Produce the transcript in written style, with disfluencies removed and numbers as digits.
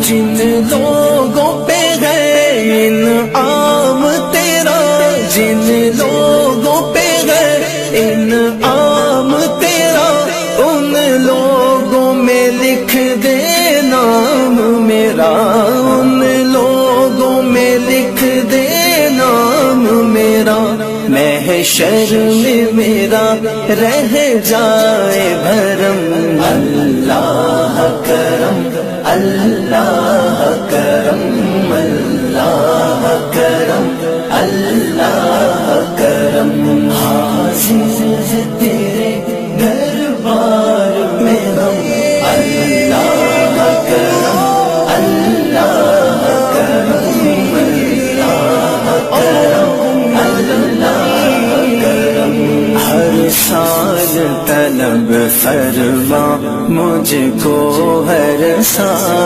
جن لوگوں پہ ہے انعام تیرا، جن لوگوں پہ ہے انعام تیرا، ان لوگوں میں لکھ دے نام میرا، ان لوگوں میں لکھ دے نام میرا، محشر میں میرا رہ جائے بھرم، اللہ کرم اللہ کرم اللہ کرم اللہ کرم، حاضر تیرے دربار میں ہم، اللہ کرم اللہ کرم اللہ کرم اللہ کرم، ہر سال طلب فرما مجھ کو